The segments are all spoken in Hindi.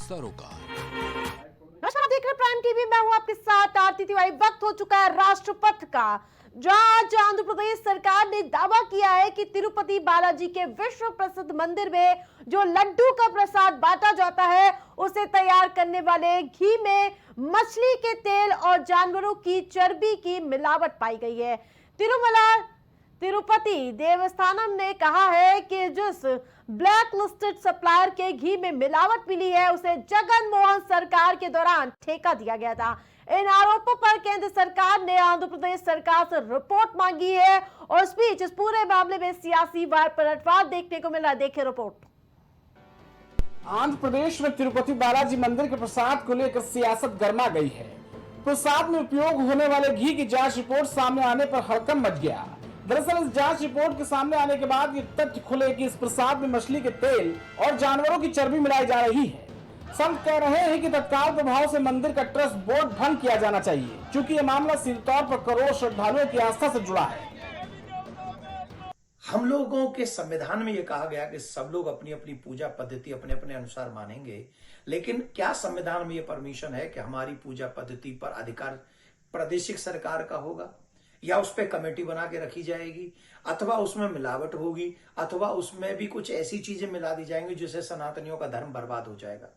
सरोकार। नमस्कार, आप देख रहे हैं प्राइम टीवी। मैं हूं आपके साथ आरती तिवारी। वक्त हो चुका है राष्ट्रपथ का, जहां आज आंध्र प्रदेश सरकार ने दावा किया है कि तिरुपति बालाजी के विश्व प्रसिद्ध मंदिर में जो लड्डू का प्रसाद बांटा जाता है, उसे तैयार करने वाले घी में मछली के तेल और जानवरों की चर्बी की मिलावट पाई गई है। तिरुपति देवस्थानम ने कहा है कि जिस ब्लैक लिस्टेड सप्लायर के घी में मिलावट मिली है, उसे जगन मोहन सरकार के दौरान ठेका दिया गया था। इन आरोपों पर केंद्र सरकार ने आंध्र प्रदेश सरकार से रिपोर्ट मांगी है और इस बीच इस पूरे मामले में सियासी वार पलटवार देखने को मिला। देखिए रिपोर्ट। आंध्र प्रदेश में तिरुपति बालाजी मंदिर के प्रसाद को लेकर सियासत गर्मा गई है। प्रसाद में उपयोग होने वाले घी की जांच रिपोर्ट सामने आने पर हड़कंप मच गया। दरअसल इस जांच रिपोर्ट के सामने आने के बाद ये तथ्य खुले कि इस प्रसाद में मछली के तेल और जानवरों की चर्बी मिलाई जा रही है। संत कह रहे हैं कि तत्काल प्रभाव से मंदिर का ट्रस्ट बोर्ड भंग किया जाना चाहिए, क्योंकि ये मामला सीधे तौर पर करोड़ों श्रद्धालुओं की आस्था से जुड़ा है। हम लोगों के संविधान में ये कहा गया कि सब लोग अपनी अपनी पूजा पद्धति अपने अपने अनुसार मानेंगे, लेकिन क्या संविधान में ये परमिशन है कि हमारी पूजा पद्धति पर अधिकार प्रादेशिक सरकार का होगा, या उस पर कमेटी बना के रखी जाएगी, अथवा उसमें मिलावट होगी, अथवा उसमें भी कुछ ऐसी चीजें मिला दी जाएंगी जिससे सनातनियों का धर्म बर्बाद हो जाएगा।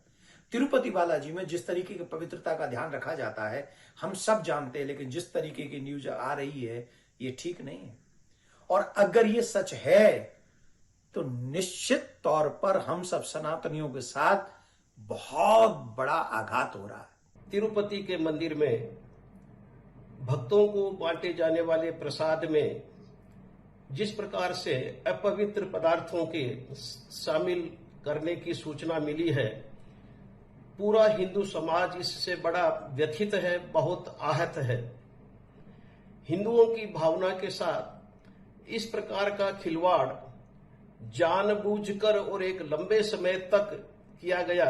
तिरुपति बालाजी में जिस तरीके की पवित्रता का ध्यान रखा जाता है हम सब जानते हैं, लेकिन जिस तरीके की न्यूज आ रही है ये ठीक नहीं है। और अगर ये सच है तो निश्चित तौर पर हम सब सनातनियों के साथ बहुत बड़ा आघात हो रहा है। तिरुपति के मंदिर में भक्तों को बांटे जाने वाले प्रसाद में जिस प्रकार से अपवित्र पदार्थों के शामिल करने की सूचना मिली है, पूरा हिंदू समाज इससे बड़ा व्यथित है, बहुत आहत है। हिंदुओं की भावना के साथ इस प्रकार का खिलवाड़ जानबूझकर और एक लंबे समय तक किया गया,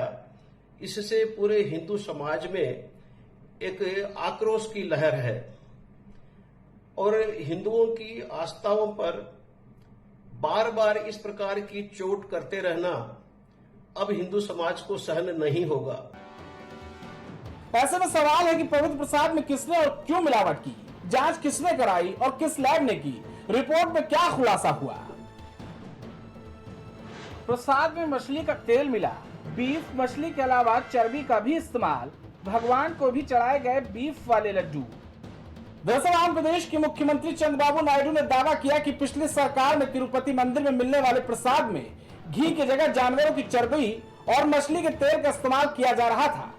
इससे पूरे हिंदू समाज में एक आक्रोश की लहर है और हिंदुओं की आस्थाओं पर बार बार इस प्रकार की चोट करते रहना अब हिंदू समाज को सहन नहीं होगा। ऐसे में सवाल है कि पवित्र प्रसाद में किसने और क्यों मिलावट की, जांच किसने कराई और किस लैब ने की, रिपोर्ट में क्या खुलासा हुआ। प्रसाद में मछली का तेल मिला, बीफ मछली के अलावा चर्बी का भी इस्तेमाल, भगवान को भी चढ़ाए गए बीफ वाले लड्डू। दरअसल आंध्र प्रदेश के मुख्यमंत्री चंद्रबाबू नायडू ने दावा किया कि पिछली सरकार में तिरुपति मंदिर में मिलने वाले प्रसाद में घी की जगह जानवरों की चर्बी और मछली के तेल का इस्तेमाल किया जा रहा था।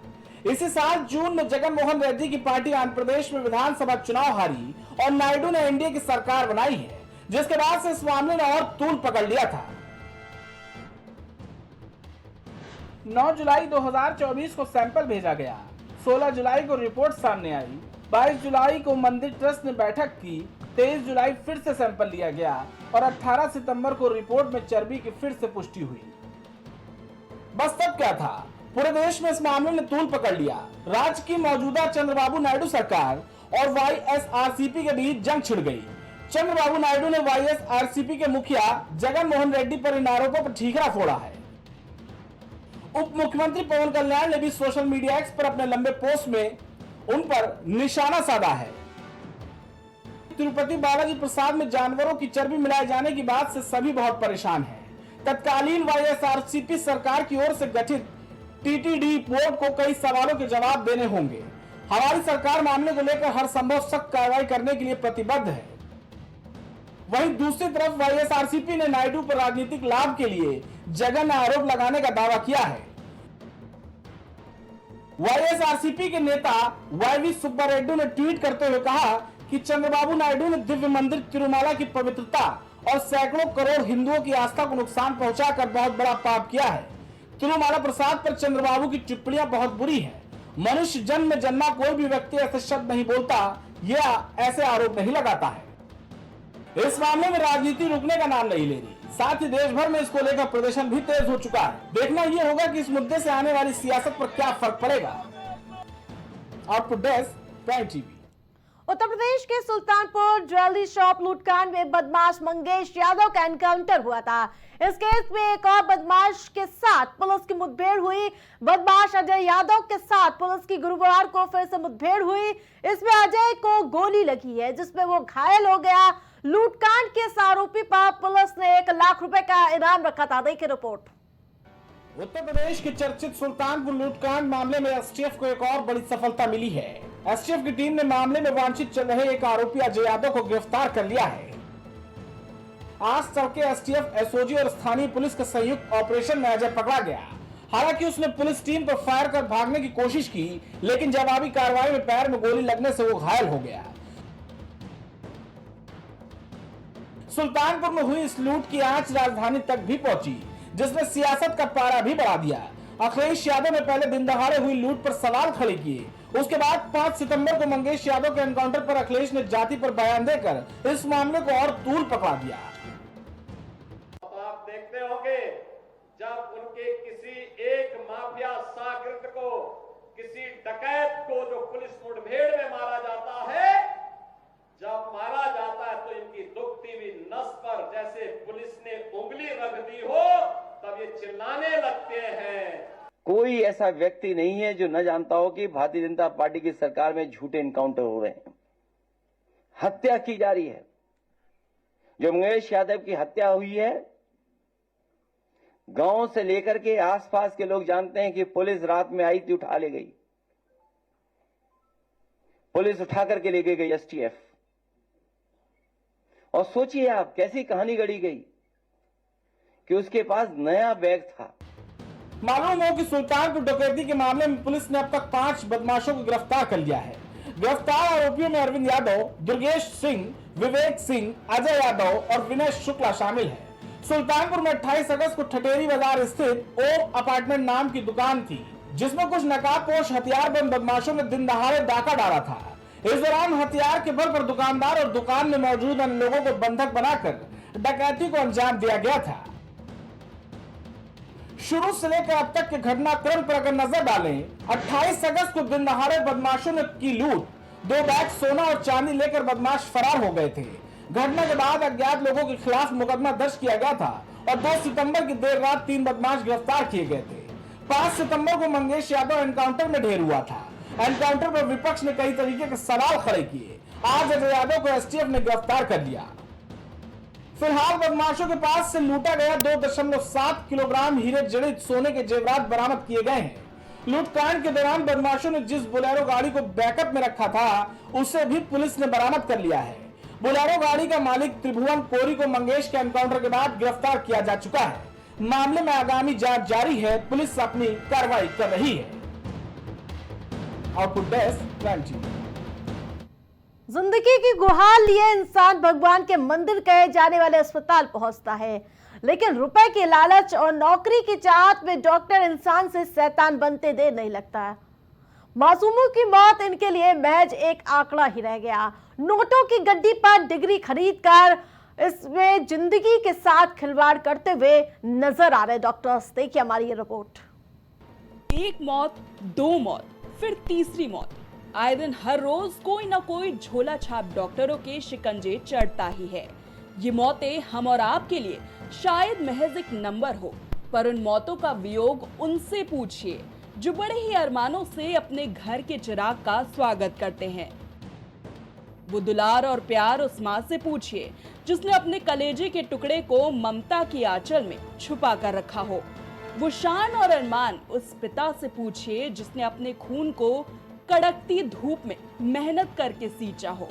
इसी साल जून में जगन मोहन रेड्डी की पार्टी आंध्र प्रदेश में विधानसभा चुनाव हारी और नायडू ने एनडीए की सरकार बनाई है, जिसके बाद से इस मामले ने और तूल पकड़ लिया था। 9 जुलाई 2024 को सैंपल भेजा गया, 16 जुलाई को रिपोर्ट सामने आई, 22 जुलाई को मंदिर ट्रस्ट ने बैठक की, 23 जुलाई फिर से सैंपल लिया गया और 18 सितंबर को रिपोर्ट में चर्बी की फिर से पुष्टि हुई। बस तब क्या था, पूरे देश में इस मामले ने तूल पकड़ लिया। राज्य की मौजूदा चंद्रबाबू नायडू सरकार और वाईएसआरसीपी के बीच जंग छिड़ गई। चंद्रबाबू नायडू ने वाईएसआरसीपी के मुखिया जगन मोहन रेड्डी पर इन आरोपों पर ठीकरा फोड़ा है। उप मुख्यमंत्री पवन कल्याण ने भी सोशल मीडिया एक्स पर अपने लंबे पोस्ट में उन पर निशाना साधा है। तिरुपति बालाजी प्रसाद में जानवरों की चर्बी मिलाए जाने की बात से सभी बहुत परेशान हैं। तत्कालीन वाईएसआरसीपी सरकार की ओर से गठित टीटीडी बोर्ड को कई सवालों के जवाब देने होंगे। हमारी सरकार मामले को लेकर हर संभव सख्त कार्रवाई करने के लिए प्रतिबद्ध है। वहीं दूसरी तरफ वाईएसआरसीपी ने नायडू पर राजनीतिक लाभ के लिए जगन ने आरोप लगाने का दावा किया है। वाईएसआरसीपी के नेता वाईवी सुब्बा रेड्डी ने ट्वीट करते हुए कहा कि चंद्रबाबू नायडू ने दिव्य मंदिर तिरुमाला की पवित्रता और सैकड़ों करोड़ हिंदुओं की आस्था को नुकसान पहुंचाकर बहुत बड़ा पाप किया है। तिरुमाला प्रसाद पर चंद्रबाबू की टिप्पणियां बहुत बुरी है। मनुष्य जन्म में जन्मा कोई भी व्यक्ति ऐसे शब्द नहीं बोलता या ऐसे आरोप नहीं लगाता है। इस मामले में राजनीति रुकने का नाम नहीं ले रही, साथ ही देश भर में इसको लेकर प्रदर्शन भी तेज हो चुका है। देखना यह होगा कि इस मुद्दे से आने वाली सियासत पर क्या फर्क पड़ेगा। Output desk, prime TV. Uttar Pradesh के सुल्तानपुर ज्वेलरी शॉप लूटकांड में बदमाश मंगेश यादव का एनकाउंटर हुआ था। इस केस में एक और बदमाश के साथ पुलिस की मुठभेड़ हुई। बदमाश अजय यादव के साथ पुलिस की गुरुवार को फिर से मुठभेड़ हुई। इसमें अजय को गोली लगी है, जिसमें वो घायल हो गया। लूटकांड के इस आरोपी पर पुलिस ने 1 लाख रुपए का इनाम रखा था। देखिए रिपोर्ट। उत्तर प्रदेश के चर्चित सुल्तानपुर लूटकांड मामले में एसटीएफ को एक और बड़ी सफलता मिली है। एसटीएफ की टीम ने मामले में वांछित चल रहे एक आरोपी अजय यादव को गिरफ्तार कर लिया है। आज तड़के एसटीएफ, एसओजी और स्थानीय पुलिस के संयुक्त ऑपरेशन में अजय पकड़ा गया। हालांकि उसने पुलिस टीम पर फायर कर भागने की कोशिश की, लेकिन जवाबी कार्रवाई में पैर में गोली लगने से वो घायल हो गया। सुल्तानपुर में हुई इस लूट की आंच राजधानी तक भी पहुंची, जिसने सियासत का पारा भी बढ़ा दिया। अखिलेश यादव ने पहले दिन दहाड़े हुई लूट पर सवाल खड़े किए। उसके बाद 5 सितंबर को मंगेश यादव के एनकाउंटर पर अखिलेश ने जाति पर बयान देकर इस मामले को और तूल पकड़ा दिया। आप देखते होंगे जब उनके किसी एक माफिया शागिर्द को, किसी डकैत को जो पुलिस मुठभेड़ में मारा जाता है, जब मारा जाता है तो इनकी दुखती हुई नस पर जैसे पुलिस ने उंगली रख दी हो, तब ये चिल्लाने लगते हैं। कोई ऐसा व्यक्ति नहीं है जो न जानता हो कि भारतीय जनता पार्टी की सरकार में झूठे एनकाउंटर हो रहे हैं, हत्या की जा रही है। जो मंगेश यादव की हत्या हुई है, गांव से लेकर के आसपास के लोग जानते हैं कि पुलिस रात में आई थी, उठा ले गई। पुलिस उठा करके लेके गई एसटीएफ। और सोचिए आप कैसी कहानी गढ़ी गई कि उसके पास नया बैग था। मालूम हो कि सुल्तानपुर डकैती के मामले में पुलिस ने अब तक 5 बदमाशों को गिरफ्तार कर लिया है। गिरफ्तार आरोपियों में अरविंद यादव, दुर्गेश सिंह, विवेक सिंह, अजय यादव और विनय शुक्ला शामिल है। सुल्तानपुर में 28 अगस्त को ठटेरी बाजार स्थित ओम अपार्टमेंट नाम की दुकान थी, जिसमें कुछ नकाबपोश हथियारबंद बदमाशों ने दिन दहाड़े डाका डाला था। इस दौरान हथियार के बल पर दुकानदार और दुकान में मौजूद अन्य लोगों को बंधक बनाकर डकैती को अंजाम दिया गया था। शुरू से लेकर अब तक के घटनाक्रम पर अगर नजर डालें, 28 अगस्त को दिन दहाड़े बदमाशों ने की लूट। 2 बैग सोना और चांदी लेकर बदमाश फरार हो गए थे। घटना के बाद अज्ञात लोगों के खिलाफ मुकदमा दर्ज किया गया था और 2 सितंबर की देर रात 3 बदमाश गिरफ्तार किए गए थे। 5 सितंबर को मंगेश यादव एनकाउंटर में ढेर हुआ था। एनकाउंटर पर विपक्ष ने कई तरीके के सवाल खड़े किए। आज अजय यादव को एसटीएफ ने गिरफ्तार कर लिया। फिलहाल बदमाशों के पास से लूटा गया 2.7 किलोग्राम हीरे जड़ित सोने के जेवरात बरामद किए गए हैं। लूटकांड के दौरान बदमाशों ने जिस बोलेरो गाड़ी को बैकअप में रखा था, उसे भी पुलिस ने बरामद कर लिया है। बोलेरो गाड़ी का मालिक त्रिभुवन कोरी को मंगेश के एनकाउंटर के बाद गिरफ्तार किया जा चुका है। मामले में आगामी जांच जारी है। पुलिस अपनी कार्रवाई कर रही है। Output desk prime TV. जिंदगी की गुहार लिए इंसान भगवान के मंदिर कहे जाने वाले अस्पताल पहुंचता है, लेकिन रुपए की लालच और नौकरी की चाहत में डॉक्टर इंसान से शैतान बनते देर नहीं लगता। मासूमों की मौत इनके लिए महज एक आंकड़ा ही रह गया। नोटों की गड्डी पर डिग्री खरीदकर इसमें जिंदगी के साथ खिलवाड़ करते हुए नजर आ रहे डॉक्टर्स। देखिए हमारी ये रिपोर्ट। एक मौत, 2 मौत, फिर तीसरी मौत। आए दिन हर रोज कोई ना कोई झोला छाप डॉक्टरों के शिकंजे चढ़ता ही है। ये मौतें हम और आपके लिए शायद महज एक नंबर हो, पर उन मौतों का वियोग उनसे पूछिए जो बड़े ही अरमानों से अपने घर के चिराग का स्वागत करते हैं। वो दुलार और प्यार उस माँ से पूछिए जिसने अपने कलेजे के टुकड़े को ममता की आंचल में छुपा कर रखा हो। वो शान और अरमान उस पिता से पूछिए जिसने अपने खून को कड़कती धूप में मेहनत करके सींचा हो।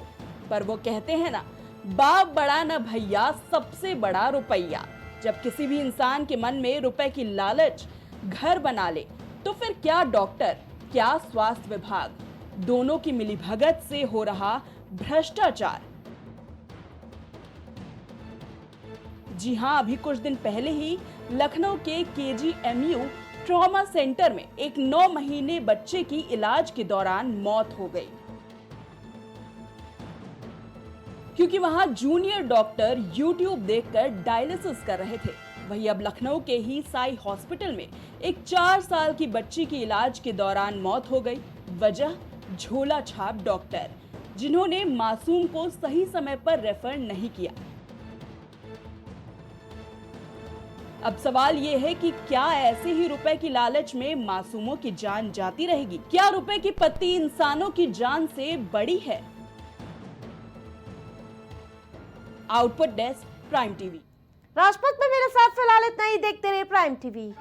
पर वो कहते हैं ना, बाप बड़ा ना भैया, सबसे बड़ा रुपया। जब किसी भी इंसान के मन में रुपए की लालच घर बना ले, तो फिर क्या डॉक्टर, क्या स्वास्थ्य विभाग, दोनों की मिलीभगत से हो रहा भ्रष्टाचार। जी हां, अभी कुछ दिन पहले ही लखनऊ के KGMU ट्रॉमा सेंटर में एक 9 महीने बच्चे की इलाज के दौरान मौत हो गई, क्योंकि वहां जूनियर डॉक्टर YouTube देखकर डायलिसिस कर रहे थे। वहीं अब लखनऊ के ही साई हॉस्पिटल में एक 4 साल की बच्ची की इलाज के दौरान मौत हो गई। वजह झोला छाप डॉक्टर। जिन्होंने मासूम को सही समय पर रेफर नहीं किया। अब सवाल ये है कि क्या ऐसे ही रुपए की लालच में मासूमों की जान जाती रहेगी? क्या रुपए की पत्ती इंसानों की जान से बड़ी है? Output desk, prime TV. Rajpath में मेरे साथ फिलहाल इतना ही। देखते रहिए प्राइम टीवी।